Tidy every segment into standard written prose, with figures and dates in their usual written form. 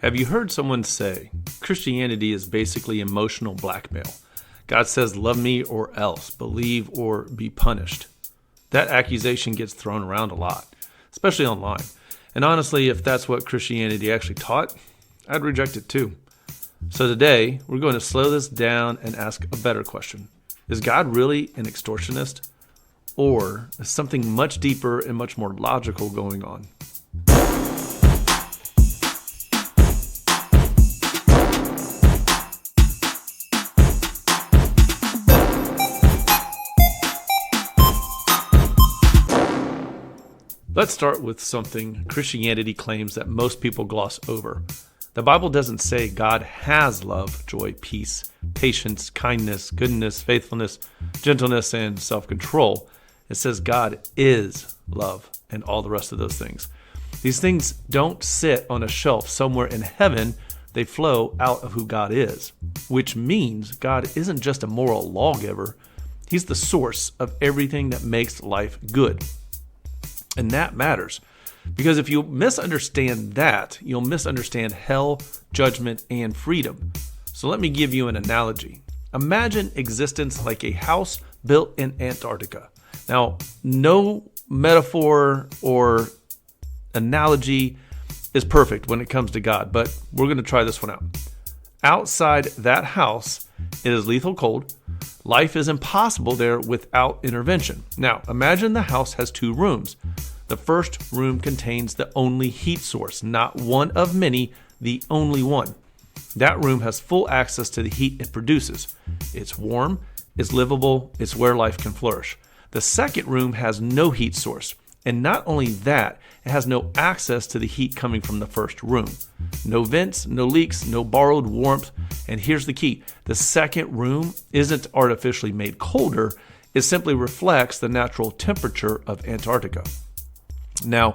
Have you heard someone say Christianity is basically emotional blackmail? God says, love me or else, believe or be punished. That accusation gets thrown around a lot, especially online. And honestly, if that's what Christianity actually taught, I'd reject it too. So today, we're going to slow this down and ask a better question. Is God really an extortionist? Or is something much deeper and much more logical going on? Let's start with something Christianity claims that most people gloss over. The Bible doesn't say God has love, joy, peace, patience, kindness, goodness, faithfulness, gentleness, and self-control. It says God is love and all the rest of those things. These things don't sit on a shelf somewhere in heaven. They flow out of who God is, which means God isn't just a moral lawgiver. He's the source of everything that makes life good. And that matters, because if you misunderstand that, you'll misunderstand hell, judgment, and freedom. So let me give you an analogy. Imagine existence like a house built in Antarctica. Now, no metaphor or analogy is perfect when it comes to God, but we're going to try this one out. Outside that house, it is lethal cold. Life is impossible there without intervention. Now, imagine the house has two rooms. The first room contains the only heat source, not one of many, the only one. That room has full access to the heat it produces. It's warm, it's livable, it's where life can flourish. The second room has no heat source, and not only that, it has no access to the heat coming from the first room. No vents, no leaks, no borrowed warmth, and here's the key. The second room isn't artificially made colder, it simply reflects the natural temperature of Antarctica. Now,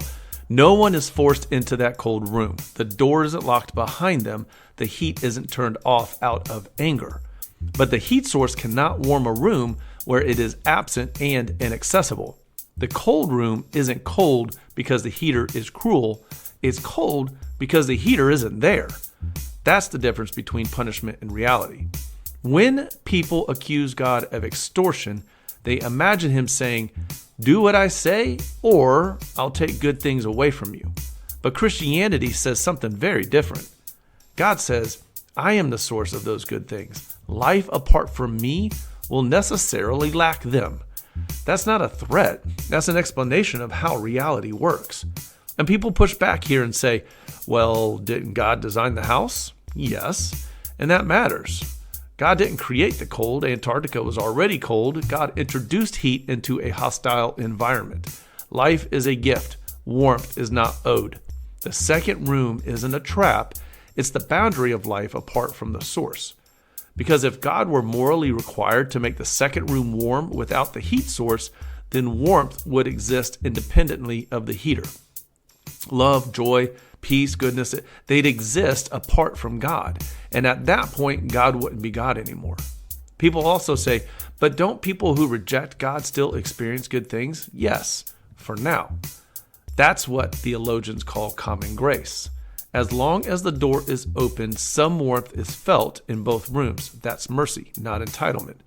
no one is forced into that cold room. The door isn't locked behind them. The heat isn't turned off out of anger. But the heat source cannot warm a room where it is absent and inaccessible. The cold room isn't cold because the heater is cruel. It's cold because the heater isn't there. That's the difference between punishment and reality. When people accuse God of extortion, they imagine him saying, do what I say, or I'll take good things away from you. But Christianity says something very different. God says, I am the source of those good things. Life apart from me will necessarily lack them. That's not a threat. That's an explanation of how reality works. And people push back here and say, well, didn't God design the house? Yes, and that matters. God didn't create the cold. Antarctica was already cold. God introduced heat into a hostile environment. Life is a gift. Warmth is not owed. The second room isn't a trap. It's the boundary of life apart from the source. Because if God were morally required to make the second room warm without the heat source, then warmth would exist independently of the heater. Love, joy, peace, goodness, they'd exist apart from God. And at that point, God wouldn't be God anymore. People also say, but don't people who reject God still experience good things? Yes, for now. That's what theologians call common grace. As long as the door is open, some warmth is felt in both rooms. That's mercy, not entitlement.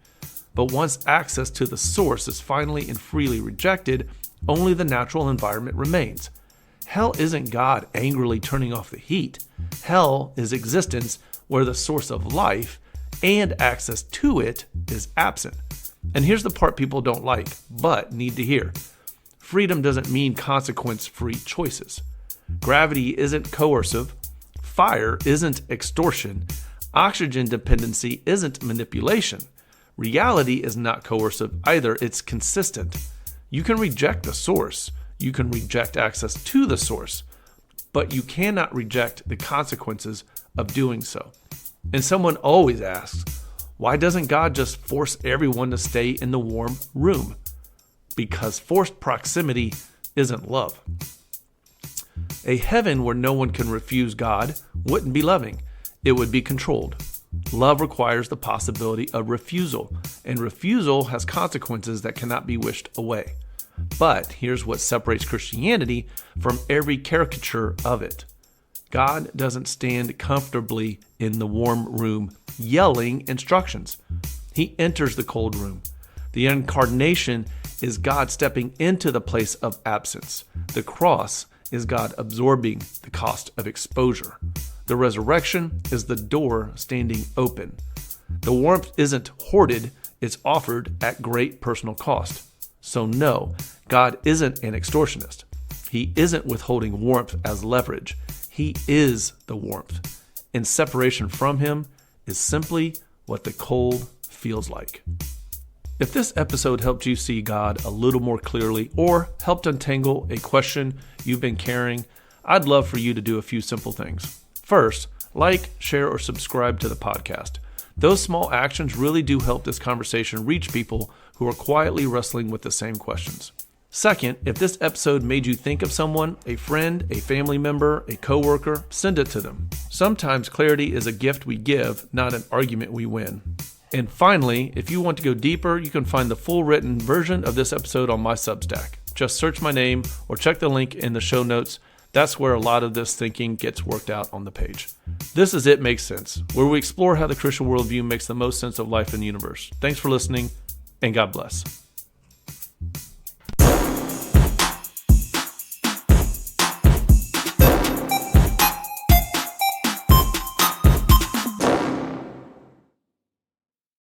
But once access to the source is finally and freely rejected, only the natural environment remains. Hell isn't God angrily turning off the heat. Hell is existence where the source of life and access to it is absent. And here's the part people don't like, but need to hear. Freedom doesn't mean consequence-free choices. Gravity isn't coercive. Fire isn't extortion. Oxygen dependency isn't manipulation. Reality is not coercive either. It's consistent. You can reject the source. You can reject access to the source, but you cannot reject the consequences of doing so. And someone always asks, why doesn't God just force everyone to stay in the warm room? Because forced proximity isn't love. A heaven where no one can refuse God wouldn't be loving. It would be controlled. Love requires the possibility of refusal, and refusal has consequences that cannot be wished away. But here's what separates Christianity from every caricature of it. God doesn't stand comfortably in the warm room yelling instructions. He enters the cold room. The incarnation is God stepping into the place of absence. The cross is God absorbing the cost of exposure. The resurrection is the door standing open. The warmth isn't hoarded, it's offered at great personal cost. So no, God isn't an extortionist. He isn't withholding warmth as leverage. He is the warmth. And separation from him is simply what the cold feels like. If this episode helped you see God a little more clearly or helped untangle a question you've been carrying, I'd love for you to do a few simple things. First, like, share, or subscribe to the podcast. Those small actions really do help this conversation reach people who are quietly wrestling with the same questions. Second, if this episode made you think of someone, a friend, a family member, a coworker, send it to them. Sometimes clarity is a gift we give, not an argument we win. And finally, if you want to go deeper, you can find the full written version of this episode on my Substack. Just search my name or check the link in the show notes. That's where a lot of this thinking gets worked out on the page. This is It Makes Sense, where we explore how the Christian worldview makes the most sense of life in the universe. Thanks for listening, and God bless.